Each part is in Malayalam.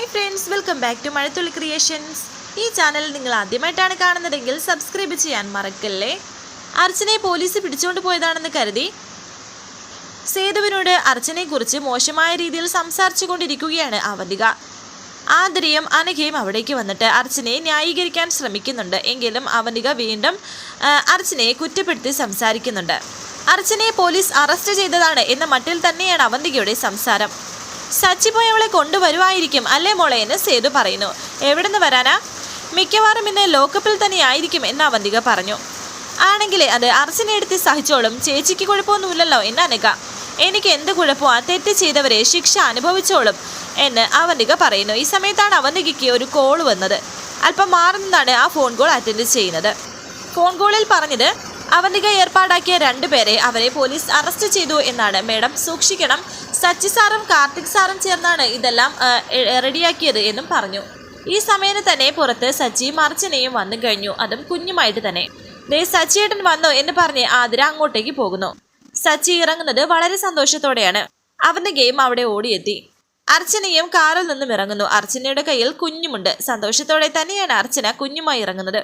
Hi friends, welcome back to Mazhathulli creations. ഈ ചാനൽ നിങ്ങൾ ആദ്യമായിട്ടാണ് കാണുന്നതെങ്കിൽ സബ്സ്ക്രൈബ് ചെയ്യാൻ മറക്കല്ലേ. അർച്ചനയെ പോലീസ് പിടിച്ചുകൊണ്ട് പോയതാണെന്ന് കരുതി സേതുവിനോട് അർച്ചനയെക്കുറിച്ച് മോശമായ രീതിയിൽ സംസാരിച്ചു കൊണ്ടിരിക്കുകയാണ് അവന്തിക. ആതിരയും അനഘയും അവിടേക്ക് വന്നിട്ട് അർച്ചനയെ ന്യായീകരിക്കാൻ ശ്രമിക്കുന്നുണ്ട്. എങ്കിലും അവന്തിക വീണ്ടും അർച്ചനയെ കുറ്റപ്പെടുത്തി സംസാരിക്കുന്നുണ്ട്. അർച്ചനയെ പോലീസ് അറസ്റ്റ് ചെയ്തതാണ് എന്ന മട്ടിൽ തന്നെയാണ് അവന്തികയുടെ സംസാരം. സച്ചി പോയി അവളെ കൊണ്ടുവരുമായിരിക്കും അല്ലേ മോളെ എന്ന് സേതു പറയുന്നു. എവിടെ നിന്ന് വരാനാ? മിക്കവാറും ഇന്ന് ലോക്കപ്പിൽ തന്നെ ആയിരിക്കും എന്ന് അവന്തിക പറഞ്ഞു. ആണെങ്കിൽ അത് അർച്ചനയെടുത്ത് സഹിച്ചോളും, ചേച്ചിക്ക് കുഴപ്പമൊന്നുമില്ലല്ലോ എന്ന് അനഘ. എനിക്ക് എന്ത് കുഴപ്പമാണ്, തെറ്റ് ചെയ്തവരെ ശിക്ഷ അനുഭവിച്ചോളും എന്ന് അവന്തിക പറയുന്നു. ഈ സമയത്താണ് അവന്തികയ്ക്ക് ഒരു കോൾ വന്നത്. അല്പം മാറി നിന്നാണ് ആ ഫോൺ കോൾ അറ്റൻഡ് ചെയ്യുന്നത്. ഫോൺ കോളിൽ പറഞ്ഞത് അവന്തിക ഏർപ്പാടാക്കിയ 2 പേരെ അവരെ പോലീസ് അറസ്റ്റ് ചെയ്തു എന്നാണ്. മേഡം സൂക്ഷിക്കണം, സച്ചി സാറും കാർത്തിക് സാറും ചേർന്നാണ് ഇതെല്ലാം റെഡിയാക്കിയത് എന്നും പറഞ്ഞു. ഈ സമയത്ത് തന്നെ പുറത്ത് സച്ചിയും അർച്ചനയും വന്നു കഴിഞ്ഞു, അതും കുഞ്ഞുമായിട്ട് തന്നെ. ദേ സച്ചിയേട്ടൻ വന്നോ എന്ന് പറഞ്ഞ് ആതിര അങ്ങോട്ടേക്ക് പോകുന്നു. സച്ചി ഇറങ്ങുന്നത് വളരെ സന്തോഷത്തോടെയാണ്. അവന്റെ ഗെയിം അവിടെ ഓടിയെത്തി. അർച്ചനയും കാറിൽ നിന്നും ഇറങ്ങുന്നു. അർച്ചനയുടെ കയ്യിൽ കുഞ്ഞുമുണ്ട്. സന്തോഷത്തോടെ തന്നെയാണ് അർച്ചന കുഞ്ഞുമായി ഇറങ്ങുന്നത്.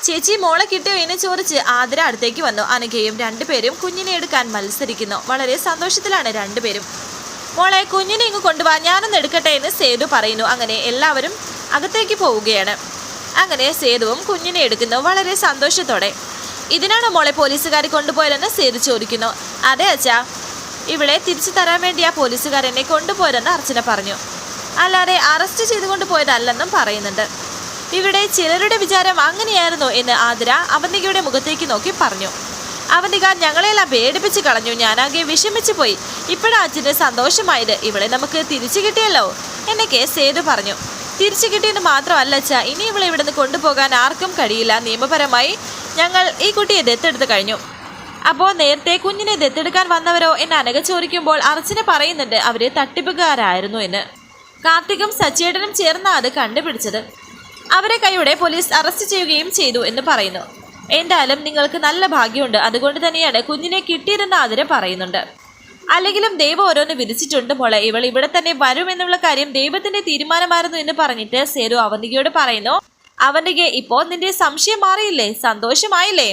ചേച്ചി മോളെ കിട്ടിയോ എന്ന് ചോദിച്ച് ആതിര അടുത്തേക്ക് വന്നു. അനഘയും 2 പേരും കുഞ്ഞിനെ എടുക്കാൻ മത്സരിക്കുന്നു. വളരെ സന്തോഷത്തിലാണ് 2 പേരും. മോളെ കുഞ്ഞിനെ ഇങ്ങ് കൊണ്ടുപോവാ, ഞാനൊന്ന് എടുക്കട്ടെ എന്ന് സേതു പറയുന്നു. അങ്ങനെ എല്ലാവരും അകത്തേക്ക് പോവുകയാണ്. അങ്ങനെ സേതുവും കുഞ്ഞിനെ എടുക്കുന്നു വളരെ സന്തോഷത്തോടെ. ഇതിനാണോ മോളെ പോലീസുകാർ കൊണ്ടുപോയതെന്ന് സേതു ചോദിക്കുന്നു. അതെ അച്ഛാ, ഇവിടെ തിരിച്ചു തരാൻ വേണ്ടിയാ പോലീസുകാരെന്നെ കൊണ്ടുപോയതെന്ന് അർച്ചന പറഞ്ഞു. അല്ലാതെ അറസ്റ്റ് ചെയ്തുകൊണ്ട് പോയതല്ലെന്നും പറയുന്നുണ്ട്. ഇവിടെ ചിലരുടെ വിചാരം അങ്ങനെയായിരുന്നു എന്ന് ആതിര അവന്തികയുടെ മുഖത്തേക്ക് നോക്കി പറഞ്ഞു. അവന്തിക ഞങ്ങളെല്ലാം പേടിപ്പിച്ച് കളഞ്ഞു, ഞാനാകെ വിഷമിച്ചു പോയി. ഇപ്പോഴാ അച്ഛന് സന്തോഷമായത്, ഇവളെ നമുക്ക് തിരിച്ചു കിട്ടിയല്ലോ എന്നൊക്കെ സേതു പറഞ്ഞു. തിരിച്ചു കിട്ടിയെന്ന് മാത്രമല്ല അച്ഛാ, ഇനി ഇവളെ ഇവിടെ നിന്ന് കൊണ്ടുപോകാൻ ആർക്കും കഴിയില്ല. നിയമപരമായി ഞങ്ങൾ ഈ കുട്ടിയെ ദത്തെടുത്ത് കഴിഞ്ഞു. അപ്പോൾ നേരത്തെ കുഞ്ഞിനെ ദത്തെടുക്കാൻ വന്നവരോ എന്ന് അനഘ ചോദിക്കുമ്പോൾ അർച്ചന പറയുന്നുണ്ട് അവര് തട്ടിപ്പുകാരായിരുന്നു എന്ന്. കാർത്തികും സച്ചേട്ടനും ചേർന്നാ അത് കണ്ടുപിടിച്ചത്. അവരെ കൈയോടെ പോലീസ് അറസ്റ്റ് ചെയ്യുകയും ചെയ്തു എന്ന് പറയുന്നു. എന്തായാലും നിങ്ങൾക്ക് നല്ല ഭാഗ്യമുണ്ട്, അതുകൊണ്ട് തന്നെയാണ് കുഞ്ഞിനെ കിട്ടിയതെന്ന് ആതിര പറയുന്നുണ്ട്. അല്ലെങ്കിലും ദൈവം ഓരോന്ന് വിധിച്ചിട്ടുണ്ട് മോളെ, ഇവൾ ഇവിടെ തന്നെ വരുമെന്നുള്ള കാര്യം ദൈവത്തിന്റെ തീരുമാനമായിരുന്നു എന്ന് പറഞ്ഞിട്ട് സേതു അവന്തികയോട് പറയുന്നു. അവന്തിക, ഇപ്പോ നിന്റെ സംശയം മാറിയില്ലേ? സന്തോഷമായില്ലേ?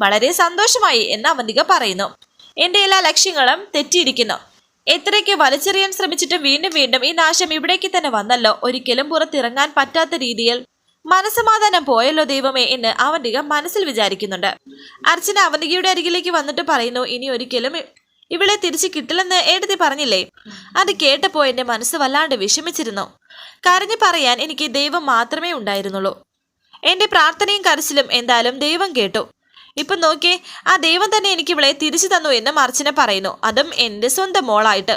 വളരെ സന്തോഷമായി എന്ന് അവന്തിക പറയുന്നു. എന്റെ എല്ലാ ലക്ഷ്യങ്ങളും തെറ്റിയിരിക്കുന്നു. എത്രയ്ക്ക് വലിച്ചെറിയാൻ ശ്രമിച്ചിട്ടും വീണ്ടും വീണ്ടും ഈ നാശം ഇവിടേക്ക് തന്നെ വന്നല്ലോ. ഒരിക്കലും പുറത്തിറങ്ങാൻ പറ്റാത്ത രീതിയിൽ മനസ്സമാധാനം പോയല്ലോ ദൈവമേ എന്ന് അവന്തിക മനസ്സിൽ വിചാരിക്കുന്നുണ്ട്. അർച്ചന അവന്തികയുടെ അരികിലേക്ക് വന്നിട്ട് പറയുന്നു, ഇനി ഒരിക്കലും ഇവളെ തിരിച്ചു കിട്ടില്ലെന്ന് എഴുതി പറഞ്ഞില്ലേ? അത് കേട്ടപ്പോ എന്റെ മനസ്സ് വല്ലാണ്ട് വിഷമിച്ചിരുന്നു. കരഞ്ഞു പറയാൻ എനിക്ക് ദൈവം മാത്രമേ ഉണ്ടായിരുന്നുള്ളൂ. എന്റെ പ്രാർത്ഥനയും കരച്ചിലും എന്തായാലും ദൈവം കേട്ടു. ഇപ്പൊ നോക്കിയേ, ആ ദൈവം തന്നെ എനിക്ക് ഇവളെ തിരിച്ചു തന്നു എന്ന് അർച്ചന പറയുന്നു. അതും എന്റെ സ്വന്തം മോളായിട്ട്.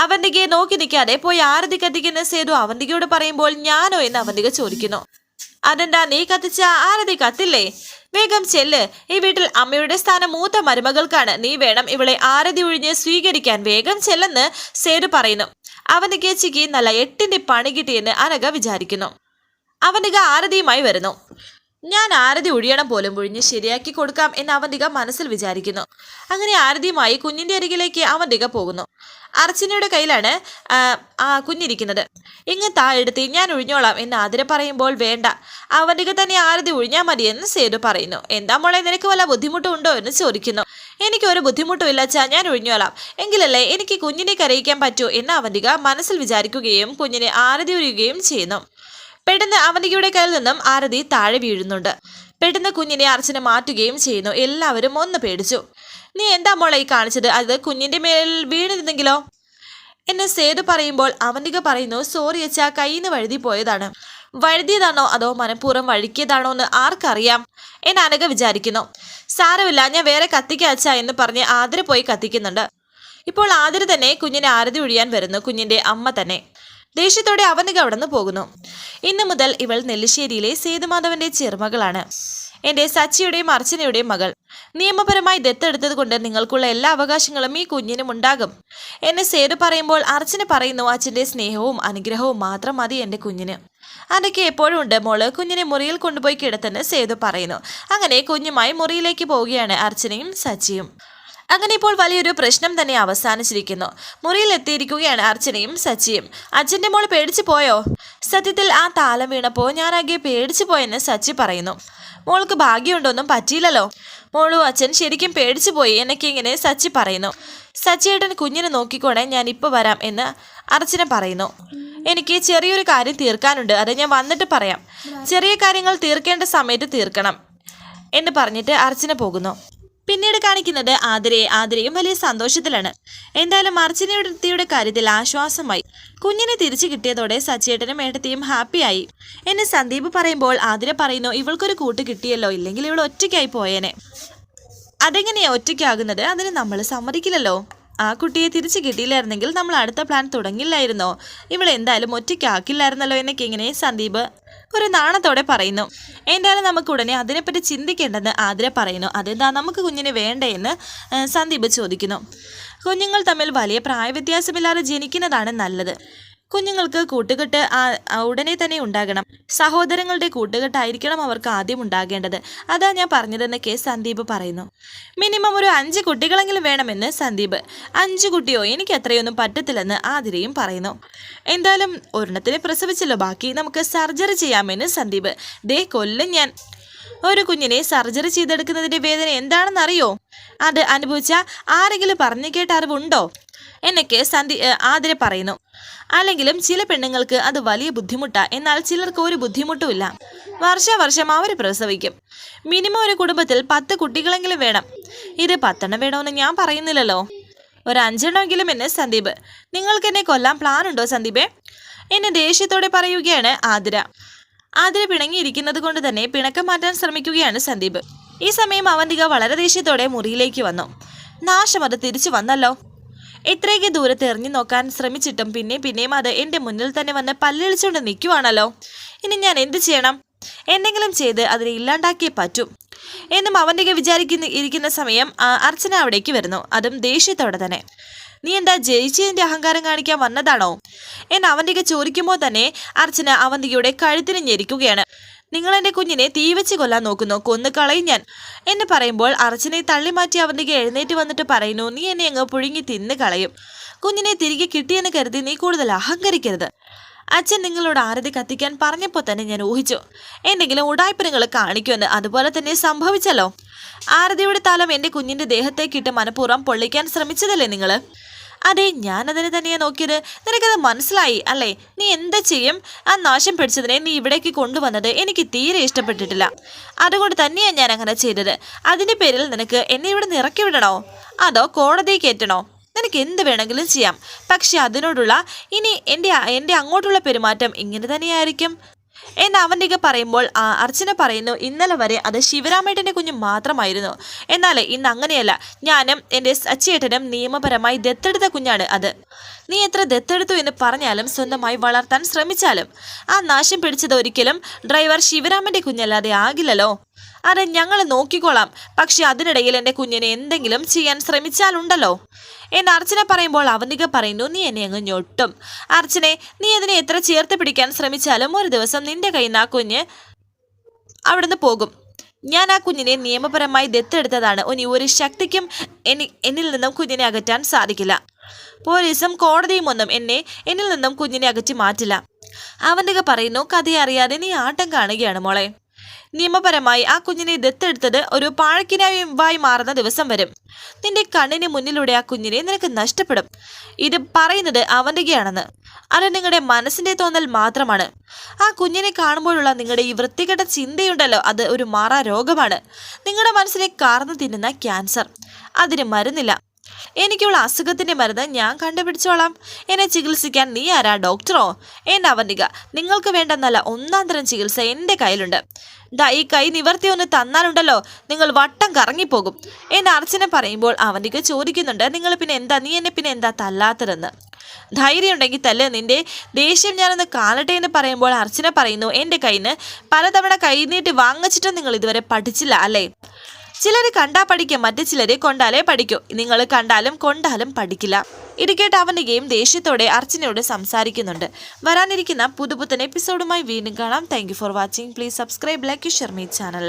അവന്തികയെ നോക്കി നിൽക്കാതെ പോയി ആരതി കത്തിക്കുന്ന സേതു അവന്തികയോട് പറയുമ്പോൾ ഞാനോ എന്ന് അവന്തിക ചോദിക്കുന്നു. അതെന്താ, നീ കത്തിച്ച ആരതി കത്തില്ലേ? വേഗം ചെല്ല്, ഈ വീട്ടിൽ അമ്മയുടെ സ്ഥാനം മൂത്ത മരുമകൾക്കാണ്. നീ വേണം ഇവളെ ആരതി ഒഴിഞ്ഞ് സ്വീകരിക്കാൻ. വേഗം ചെല്ലെന്ന് സേതു പറയുന്നു. അവന്തികച്ചിക്ക് നല്ല 8ന്റെ പണി കിട്ടിയെന്ന് അനഘ വിചാരിക്കുന്നു. അവന്തിക ആരതിയുമായി വരുന്നു. ഞാൻ ആരതി ഒഴിയണം പോലും ഒഴിഞ്ഞ് ശരിയാക്കി കൊടുക്കാം എന്ന് അവന്തിക മനസ്സിൽ വിചാരിക്കുന്നു. അങ്ങനെ ആരതിയുമായി കുഞ്ഞിന്റെ അരികിലേക്ക് അവന്തിക പോകുന്നു. അർച്ചനയുടെ കയ്യിലാണ് കുഞ്ഞിരിക്കുന്നത്. ഇങ്ങ് എടുത്ത് ഞാൻ ഒഴിഞ്ഞോളാം എന്ന് ആതിര പറയുമ്പോൾ വേണ്ട, അവന്തിക തന്നെ ആരതി ഒഴിഞ്ഞാൽ മതിയെന്ന് സേതു പറയുന്നു. എന്താ മോളെ, നിനക്ക് വല്ല ബുദ്ധിമുട്ടുണ്ടോ എന്ന് ചോദിക്കുന്നു. എനിക്കൊരു ബുദ്ധിമുട്ടുമില്ല അച്ഛാ, ഞാൻ ഒഴിഞ്ഞോളാം. എങ്കിലല്ലേ എനിക്ക് കുഞ്ഞിനെ കരയിക്കാൻ പറ്റൂ എന്ന് അവന്തിക മനസ്സിൽ വിചാരിക്കുകയും കുഞ്ഞിനെ ആരതി ഒഴിയുകയും ചെയ്യുന്നു. പെട്ടെന്ന് അവന്തികയുടെ കയ്യിൽ നിന്നും ആരതി താഴെ വീഴുന്നുണ്ട്. പെട്ടെന്ന് കുഞ്ഞിനെ അർച്ചന മാറ്റുകയും ചെയ്യുന്നു. എല്ലാവരും ഒന്ന് പേടിച്ചു. നീ എന്താ മോളെ ഈ കാണിച്ചത്? അത് കുഞ്ഞിന്റെ മേൽ വീണിരുന്നെങ്കിലോ എന്ന് സേതു പറയുമ്പോൾ അവന്തിക പറയുന്നു, സോറി അച്ഛാ, കയ്യിൽ നിന്ന് വഴുതി പോയതാണ്. വഴുതിയതാണോ അതോ മനഃപൂർവ്വം വഴുക്കിയതാണോ എന്ന് ആർക്കറിയാം എന്ന് അനഘ വിചാരിക്കുന്നു. സാരമില്ല, ഞാൻ വേറെ കത്തിക്കാം അച്ഛാ എന്ന് പറഞ്ഞ് ആതിര പോയി കത്തിക്കുന്നുണ്ട്. ഇപ്പോൾ ആതിര തന്നെ കുഞ്ഞിനെ ആരതി ഒഴിയാൻ വരുന്നു. കുഞ്ഞിന്റെ അമ്മ തന്നെ. ദേഷ്യത്തോടെ അവന്തിക അവിടെ നിന്ന് പോകുന്നു. ഇന്നു മുതൽ ഇവൾ നെല്ലിശ്ശേരിയിലെ സേതുമാധവന്റെ ചെറുമകളാണ്. എന്റെ സച്ചിയുടെയും അർച്ചനയുടെയും മകൾ. നിയമപരമായി ദത്തെടുത്തത് കൊണ്ട് നിങ്ങൾക്കുള്ള എല്ലാ അവകാശങ്ങളും ഈ കുഞ്ഞിനും ഉണ്ടാകും എന്ന് സേതു പറയുമ്പോൾ അർച്ചന പറയുന്നു, അച്ഛന്റെ സ്നേഹവും അനുഗ്രഹവും മാത്രം മതി എന്റെ കുഞ്ഞിന്. അതൊക്കെ എപ്പോഴും ഉണ്ട് മോള്, കുഞ്ഞിനെ മുറിയിൽ കൊണ്ടുപോയി കിടത്തെന്ന് സേതു പറയുന്നു. അങ്ങനെ കുഞ്ഞുമായി മുറിയിലേക്ക് പോവുകയാണ് അർച്ചനയും സച്ചിയും. അങ്ങനെ ഇപ്പോൾ വലിയൊരു പ്രശ്നം തന്നെ അവസാനിച്ചിരിക്കുന്നു. മുറിയിൽ എത്തിയിരിക്കുകയാണ് അർച്ചനയും സച്ചിയും. അച്ഛൻ്റെ മോള് പേടിച്ചു പോയോ? സത്യത്തിൽ ആ താലം വീണപ്പോൾ ഞാനാകെ പേടിച്ചു പോയെന്ന് സച്ചി പറയുന്നു. മോൾക്ക് ഭാഗ്യമുണ്ടൊന്നും പറ്റിയില്ലല്ലോ. മോളും അച്ഛൻ ശരിക്കും പേടിച്ചു പോയി എന്നൊക്കെ ഇങ്ങനെ സച്ചി പറയുന്നു. സച്ചിയേട്ടൻ കുഞ്ഞിനെ നോക്കിക്കോണേ, ഞാൻ ഇപ്പോൾ വരാം എന്ന് അർച്ചന പറയുന്നു. എനിക്ക് ചെറിയൊരു കാര്യം തീർക്കാനുണ്ട്, അത് ഞാൻ വന്നിട്ട് പറയാം. ചെറിയ കാര്യങ്ങൾ തീർക്കേണ്ട സമയത്ത് തീർക്കണം എന്ന് പറഞ്ഞിട്ട് അർച്ചന പോകുന്നു. പിന്നീട് കാണിക്കുന്നത് ആതിരയും വലിയ സന്തോഷത്തിലാണ്. എന്തായാലും അർച്ചനയുടെ കാര്യത്തിൽ ആശ്വാസമായി. കുഞ്ഞിനെ തിരിച്ചു കിട്ടിയതോടെ സച്ചിയേട്ടനും ഏട്ടത്തിയും ഹാപ്പിയായി എന്ന് സന്ദീപ് പറയുമ്പോൾ ആതിര പറയുന്നു, ഇവൾക്കൊരു കൂട്ട് കിട്ടിയല്ലോ, ഇല്ലെങ്കിൽ ഇവൾ ഒറ്റയ്ക്കായി പോയേനെ. അതെങ്ങനെയാ ഒറ്റയ്ക്കാകുന്നത്? അതിന് നമ്മൾ സമ്മതിക്കില്ലല്ലോ. ആ കുട്ടിയെ തിരിച്ചു കിട്ടിയില്ലായിരുന്നെങ്കിൽ നമ്മൾ അടുത്ത പ്ലാൻ തുടങ്ങില്ലായിരുന്നോ? ഇവളെന്തായാലും ഒറ്റയ്ക്കാക്കില്ലായിരുന്നല്ലോ എന്നൊക്കെ ഇങ്ങനെ സന്ദീപ് ഒരു നാണത്തോടെ പറയുന്നു. എന്തായാലും നമുക്ക് ഉടനെ അതിനെപ്പറ്റി ചിന്തിക്കേണ്ടെന്ന് ആതിര പറയുന്നു. അതെന്താ, നമുക്ക് കുഞ്ഞിനെ വേണ്ടേ എന്ന് സന്ദീപ് ചോദിക്കുന്നു. കുഞ്ഞുങ്ങൾ തമ്മിൽ വലിയ പ്രായവ്യത്യാസമില്ലാതെ ജനിക്കുന്നതാണ് നല്ലത്. കുഞ്ഞുങ്ങൾക്ക് കൂട്ടുകെട്ട് ഉടനെ തന്നെ ഉണ്ടാകണം. സഹോദരങ്ങളുടെ കൂട്ടുകെട്ടായിരിക്കണം അവർക്ക് ആദ്യം ഉണ്ടാകേണ്ടത്. അതാ ഞാൻ പറഞ്ഞതെന്നൊക്കെ സന്ദീപ് പറയുന്നു. മിനിമം ഒരു 5 കുട്ടികളെങ്കിലും വേണമെന്ന് സന്ദീപ്. 5 കുട്ടിയോ? എനിക്ക് അത്രയൊന്നും പറ്റത്തില്ലെന്ന് ആതിരയും പറയുന്നു. എന്തായാലും ഒരെണ്ണത്തിനെ പ്രസവിച്ചല്ലോ, ബാക്കി നമുക്ക് സർജറി ചെയ്യാമെന്ന് സന്ദീപ്. ദേ കൊല്ലും ഞാൻ. ഒരു കുഞ്ഞിനെ സർജറി ചെയ്തെടുക്കുന്നതിന്റെ വേദന എന്താണെന്നറിയോ? അത് അനുഭവിച്ച ആരെങ്കിലും പറഞ്ഞു കേട്ട അറിവുണ്ടോ എന്നൊക്കെ ആതിര പറയുന്നു. അല്ലെങ്കിലും ചില പെണ്ണുങ്ങൾക്ക് അത് വലിയ ബുദ്ധിമുട്ടാ, എന്നാൽ ചിലർക്ക് ഒരു ബുദ്ധിമുട്ടുമില്ല. വർഷം അവർ പ്രസവിക്കും. മിനിമം ഒരു കുടുംബത്തിൽ 10 കുട്ടികളെങ്കിലും വേണം. ഇത് 10 വേണമെന്ന് ഞാൻ പറയുന്നില്ലല്ലോ, ഒരു 5 എന്ന് സന്ദീപ്. നിങ്ങൾക്ക് എന്നെ കൊല്ലാൻ പ്ലാൻ ഉണ്ടോ സന്ദീപേ എന്നെ ദേഷ്യത്തോടെ പറയുകയാണ് ആതിര. പിണങ്ങിയിരിക്കുന്നത് കൊണ്ട് തന്നെ പിണക്കം മാറ്റാൻ ശ്രമിക്കുകയാണ് സന്ദീപ്. ഈ സമയം അവന്തിക വളരെ ദേഷ്യത്തോടെ മുറിയിലേക്ക് വന്നു. നാശം, അത് തിരിച്ചു വന്നല്ലോ. ഇത്രയൊക്കെ ദൂരത്ത് എറിഞ്ഞു നോക്കാൻ ശ്രമിച്ചിട്ടും പിന്നെയും അത് എൻ്റെ മുന്നിൽ തന്നെ വന്ന് പല്ലിളിച്ചുകൊണ്ട് നിൽക്കുവാണല്ലോ. ഇനി ഞാൻ എന്ത് ചെയ്യണം? എന്തെങ്കിലും ചെയ്ത് അതിനെ ഇല്ലാണ്ടാക്കിയേ പറ്റൂ എന്നും അവന്തിക ഇരിക്കുന്ന സമയം അർച്ചന അവിടേക്ക് വരുന്നു, അതും ദേഷ്യത്തോടെ തന്നെ. നീ എന്താ ജയിച്ചതിൻ്റെ അഹങ്കാരം കാണിക്കാൻ വന്നതാണോ എന്ന് അവന്തിക ചോദിക്കുമ്പോൾ തന്നെ അർച്ചന അവന്തികയുടെ കഴുത്തിന് ഞെരിക്കുകയാണ്. നിങ്ങൾ എൻ്റെ കുഞ്ഞിനെ തീവച്ച് കൊല്ലാൻ നോക്കുന്നു, കൊന്നു കളയും ഞാൻ എന്ന് പറയുമ്പോൾ അർച്ചനയെ തള്ളിമാറ്റി അവന്തിക എഴുന്നേറ്റ് വന്നിട്ട് പറയുന്നു, നീ എന്നെ അങ്ങ് പുഴുങ്ങി തിന്ന് കളയും. കുഞ്ഞിനെ തിരികെ കിട്ടിയെന്ന് കരുതി നീ കൂടുതൽ അഹങ്കരിക്കരുത്. അച്ഛൻ നിങ്ങളോട് ആരതി കത്തിക്കാൻ പറഞ്ഞപ്പോൾ തന്നെ ഞാൻ ഊഹിച്ചു എന്തെങ്കിലും ഉടായ്പനങ്ങൾ കാണിക്കുമെന്ന്. അതുപോലെ തന്നെ സംഭവിച്ചല്ലോ. ആരതിയുടെ തലം എൻ്റെ കുഞ്ഞിൻ്റെ ദേഹത്തേക്കിട്ട് മനഃപൂർവ്വം പൊള്ളിക്കാൻ ശ്രമിച്ചതല്ലേ നിങ്ങൾ? അതെ, ഞാനതിനെ തന്നെയാണ് നോക്കിയത്. നിനക്കത് മനസ്സിലായി അല്ലേ? നീ എന്താ ചെയ്യും? ആ നാശം പിടിച്ചതിനെ നീ ഇവിടേക്ക് കൊണ്ടുവന്നത് എനിക്ക് തീരെ ഇഷ്ടപ്പെട്ടിട്ടില്ല. അതുകൊണ്ട് തന്നെയാണ് ഞാൻ അങ്ങനെ ചെയ്തത്. അതിൻ്റെ പേരിൽ നിനക്ക് എന്നെ ഇവിടെ നിന്ന് ഇറക്കി വിടണോ, അതോ കോടതിയിൽ കയറ്റണോ? നിനക്ക് എന്ത് വേണമെങ്കിലും ചെയ്യാം. പക്ഷെ അതിനോടുള്ള ഇനി എൻ്റെ അങ്ങോട്ടുള്ള പെരുമാറ്റം ഇങ്ങനെ തന്നെയായിരിക്കും എന്ന് അവന്തിക പറയുമ്പോൾ അർച്ചന പറയുന്നു, ഇന്നലെ വരെ അത് ശിവരാമേട്ടൻ്റെ കുഞ്ഞ് മാത്രമായിരുന്നു. എന്നാൽ ഇന്ന് അങ്ങനെയല്ല. ഞാനും എൻ്റെ സച്ചിയേട്ടനും നിയമപരമായി ദത്തെടുത്ത കുഞ്ഞാണ് അത്. നീ എത്ര ദത്തെടുത്തു എന്ന് പറഞ്ഞാലും സ്വന്തമായി വളർത്താൻ ശ്രമിച്ചാലും ആ നാശം പിടിച്ചത് ഒരിക്കലും ഡ്രൈവർ ശിവരാമൻ്റെ കുഞ്ഞല്ലാതെ ആകില്ലല്ലോ. അത് ഞങ്ങൾ നോക്കിക്കോളാം. പക്ഷെ അതിനിടയിൽ എൻ്റെ കുഞ്ഞിനെ എന്തെങ്കിലും ചെയ്യാൻ ശ്രമിച്ചാലുണ്ടല്ലോ എന്ന് അർച്ചന പറയുമ്പോൾ അവന്തിക പറയുന്നു, നീ എന്നെ അങ്ങ് ഞൊട്ടും. അർച്ചനെ, നീ അതിനെ എത്ര ചേർത്ത് പിടിക്കാൻ ശ്രമിച്ചാലും ഒരു ദിവസം നിന്റെ കയ്യിൽ നിന്ന് ആ കുഞ്ഞ് അവിടുന്ന് പോകും. ഞാൻ ആ കുഞ്ഞിനെ നിയമപരമായി ദത്തെടുത്തതാണ്. ഇനി ഒരു ശക്തിക്കും എന്നിൽ നിന്നും കുഞ്ഞിനെ അകറ്റാൻ സാധിക്കില്ല. പോലീസും കോടതിയും ഒന്നും എന്നിൽ നിന്നും കുഞ്ഞിനെ അകറ്റി മാറ്റില്ല. അവന്തിക പറയുന്നു, കഥയെ അറിയാതെ നീ ആട്ടം കാണുകയാണ് മോളെ. നിയമപരമായി ആ കുഞ്ഞിനെ ദത്തെടുത്തത് ഒരു പാഴക്കിനായി മാറുന്ന ദിവസം വരും. നിന്റെ കണ്ണിന് മുന്നിലൂടെ ആ കുഞ്ഞിനെ നിനക്ക് നഷ്ടപ്പെടും. ഇത് പറയുന്നത് അവന്തികയാണെന്ന്. അത് നിങ്ങളുടെ മനസ്സിന്റെ തോന്നൽ മാത്രമാണ്. ആ കുഞ്ഞിനെ കാണുമ്പോഴുള്ള നിങ്ങളുടെ ഈ വൃത്തികെട്ട ചിന്തയുണ്ടല്ലോ, അത് ഒരു മാറാ രോഗമാണ്. നിങ്ങളുടെ മനസ്സിനെ കാർന്നു തിന്നുന്ന ക്യാൻസർ. അതിന് മരുന്നില്ല. എനിക്കുള്ള അസുഖത്തിന്റെ മരുന്ന് ഞാൻ കണ്ടുപിടിച്ചോളാം. എന്നെ ചികിത്സിക്കാൻ നീ ആരാ, ഡോക്ടറോ? എന്നെ അവന്തിക, നിങ്ങൾക്ക് വേണ്ടെന്നല്ല 1-ാം തരം ചികിത്സ എൻ്റെ കയ്യിലുണ്ട്. ഈ കൈ നിവർത്തി ഒന്ന് തന്നാലുണ്ടല്ലോ നിങ്ങൾ വട്ടം കറങ്ങിപ്പോകും എന്ന് അർച്ചന പറയുമ്പോൾ അവന്തിക ചോദിക്കുന്നുണ്ട്, നീ എന്നെ പിന്നെ എന്താ തല്ലാത്തതെന്ന്. ധൈര്യം ഉണ്ടെങ്കിൽ തല്ല്, നിന്റെ ദേഷ്യം ഞാനൊന്ന് കാണട്ടെ എന്ന് പറയുമ്പോൾ അർച്ചന പറയുന്നു, എൻ്റെ കയ്യിന് പലതവണ കൈനീട്ടി വാങ്ങിച്ചിട്ടും നിങ്ങൾ ഇതുവരെ പഠിച്ചില്ല അല്ലേ? ചിലർ കണ്ടാൽ പഠിക്കും, മറ്റു ചിലരെ കൊണ്ടാലേ പഠിക്കൂ. നിങ്ങൾ കണ്ടാലും കൊണ്ടാലും പഠിക്കില്ല. ഇത് കേട്ട് അവന്തികയും ദേഷ്യത്തോടെ അർച്ചനയോട് സംസാരിക്കുന്നുണ്ട്. വരാനിരിക്കുന്ന പുതുപുത്തൻ എപ്പിസോഡുമായി വീണ്ടും കാണാം. Thank you for watching. Please subscribe, like, share my channel.